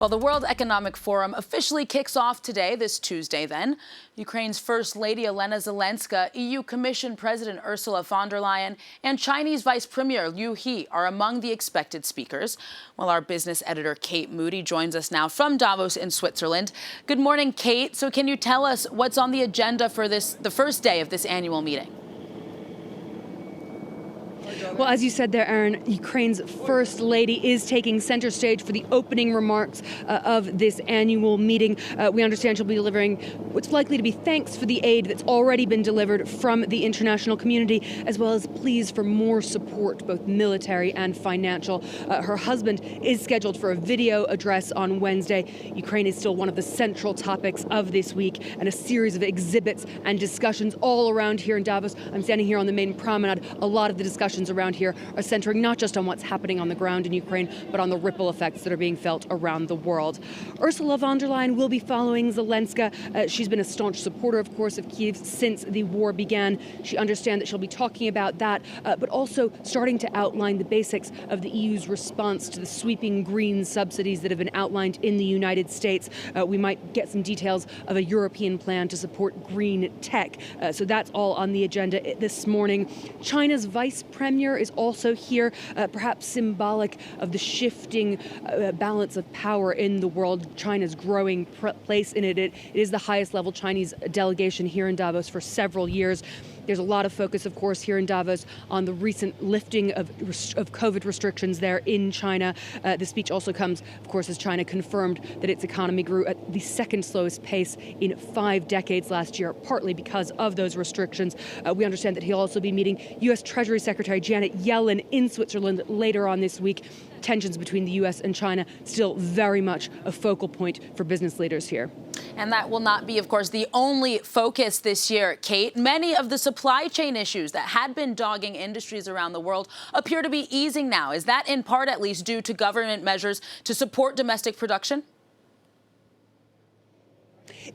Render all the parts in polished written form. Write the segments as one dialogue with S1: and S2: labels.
S1: Well, the World Economic Forum officially kicks off today, this Tuesday then. Ukraine's First Lady Olena Zelenska, EU Commission President Ursula von der Leyen, and Chinese Vice Premier Liu He are among the expected speakers. Well, our business editor Kate Moody joins us now from Davos in Switzerland. Good morning, Kate. So can you tell us what's on the agenda for the first day of this annual meeting?
S2: Well, as you said there, Aaron, Ukraine's First Lady is taking center stage for the opening remarks of this annual meeting. We understand she'll be delivering what's likely to be thanks for the aid that's already been delivered from the international community, as well as pleas for more support, both military and financial. Her husband is scheduled for a video address on Wednesday. Ukraine is still one of the central topics of this week, and a series of exhibits and discussions all around here in Davos. I'm standing here on the main promenade. A lot of the discussions around here are centering not just on what's happening on the ground in Ukraine, but on the ripple effects that are being felt around the world. Ursula von der Leyen will be following Zelenska. She's been a staunch supporter, of course, of Kyiv since the war began. She understands that she'll be talking about that, but also starting to outline the basics of the EU's response to the sweeping green subsidies that have been outlined in the United States. We might get some details of a European plan to support green tech. So that's all on the agenda this morning. China's Vice Premier is also here, perhaps symbolic of the shifting balance of power in the world, China's growing place in it. It is the highest level Chinese delegation here in Davos for several years. There's a lot of focus, of course, here in Davos on the recent lifting of COVID restrictions there in China. The speech also comes, of course, as China confirmed that its economy grew at the second slowest pace in 5 decades last year, partly because of those restrictions. We understand that he'll also be meeting U.S. Treasury Secretary Janet Yellen in Switzerland later on this week. Tensions between the U.S. and China still very much a focal point for business leaders here.
S1: And that will not be, of course, the only focus this year, Kate. Many of the supply chain issues that had been dogging industries around the world appear to be easing now. Is that in part at least due to government measures to support domestic production?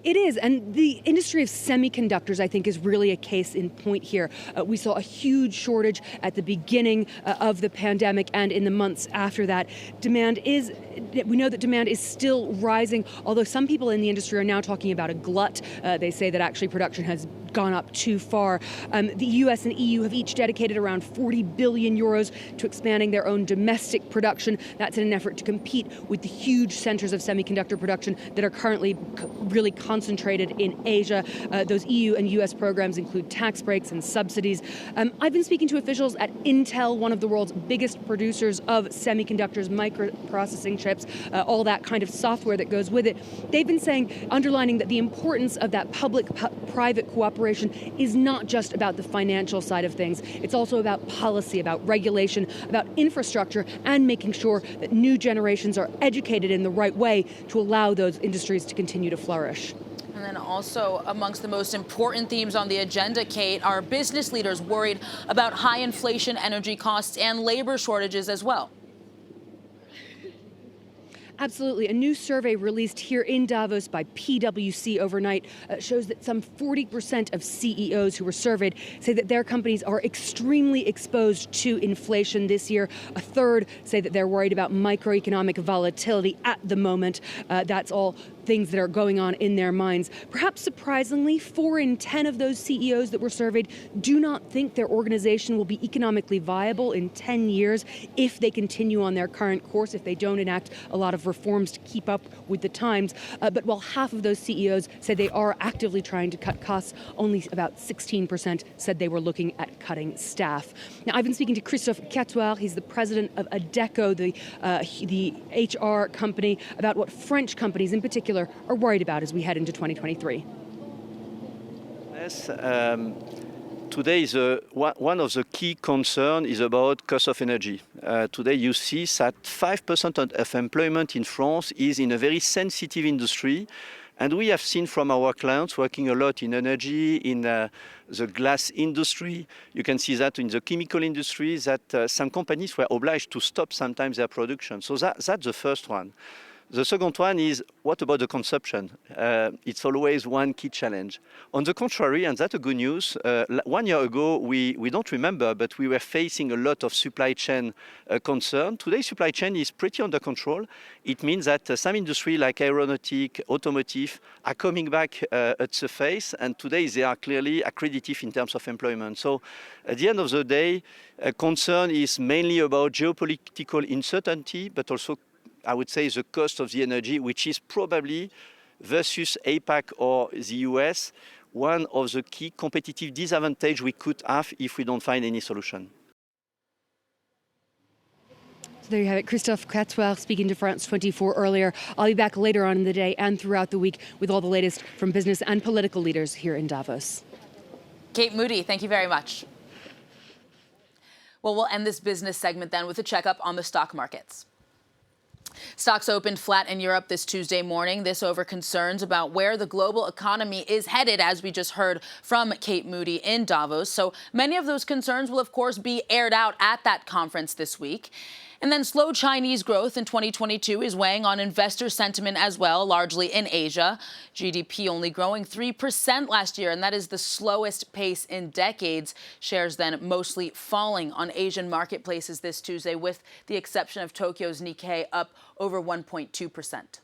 S2: It is, and the industry of semiconductors, I think, is really a case in point here. We saw a huge shortage at the beginning of the pandemic and in the months after that. We know that demand is still rising, although some people in the industry are now talking about a glut. They say that actually production has gone up too far. The US and EU have each dedicated around 40 billion euros to expanding their own domestic production. That's in an effort to compete with the huge centers of semiconductor production that are currently really concentrated in Asia. Those EU and US programs include tax breaks and subsidies. I've been speaking to officials at Intel, one of the world's biggest producers of semiconductors, microprocessing chips, all that kind of software that goes with it. They've been saying, underlining that the importance of that public-private cooperation is not just about the financial side of things. It's also about policy, about regulation, about infrastructure, and making sure that new generations are educated in the right way to allow those industries to continue to flourish.
S1: And then also amongst the most important themes on the agenda, Kate, are business leaders worried about high inflation, energy costs, and labor shortages as well.
S2: Absolutely. A new survey released here in Davos by PwC overnight shows that some 40% of CEOs who were surveyed say that their companies are extremely exposed to inflation this year. A third say that they're worried about microeconomic volatility at the moment. That's all things that are going on in their minds. Perhaps surprisingly, 4 in 10 of those CEOs that were surveyed do not think their organization will be economically viable in 10 years if they continue on their current course, if they don't enact a lot of reforms to keep up with the times. But while half of those CEOs said they are actively trying to cut costs, only about 16% said they were looking at cutting staff. Now, I've been speaking to Christophe Catoir. He's the president of Adecco, the HR company, about what French companies in particular are worried about as we head into 2023.
S3: Yes, today is one of the key concerns is about cost of energy. Today you see that 5% of employment in France is in a very sensitive industry. And we have seen from our clients working a lot in energy, in the glass industry. You can see that in the chemical industry, that some companies were obliged to stop sometimes their production. So that's the first one. The second one is, what about the consumption? It's always one key challenge. On the contrary, and that's a good news, 1 year ago, we don't remember, but we were facing a lot of supply chain concern. Today, supply chain is pretty under control. It means that some industry like aeronautic, automotive are coming back at the face, and today they are clearly accretive in terms of employment. So at the end of the day, concern is mainly about geopolitical uncertainty, but also I would say the cost of the energy, which is probably versus APAC or the US, one of the key competitive disadvantage we could have if we don't find any solution.
S2: So there you have it. Christophe Catoir speaking to France 24 earlier. I'll be back later on in the day and throughout the week with all the latest from business and political leaders here in Davos.
S1: Kate Moody, thank you very much. Well, we'll end this business segment then with a checkup on the stock markets. Stocks opened flat in Europe this Tuesday morning. This over concerns about where the global economy is headed, as we just heard from Kate Moody in Davos. So many of those concerns will, of course, be aired out at that conference this week. And then slow Chinese growth in 2022 is weighing on investor sentiment as well, largely in Asia. GDP only growing 3% last year, and that is the slowest pace in decades. Shares then mostly falling on Asian marketplaces this Tuesday, with the exception of Tokyo's Nikkei up over 1.2%.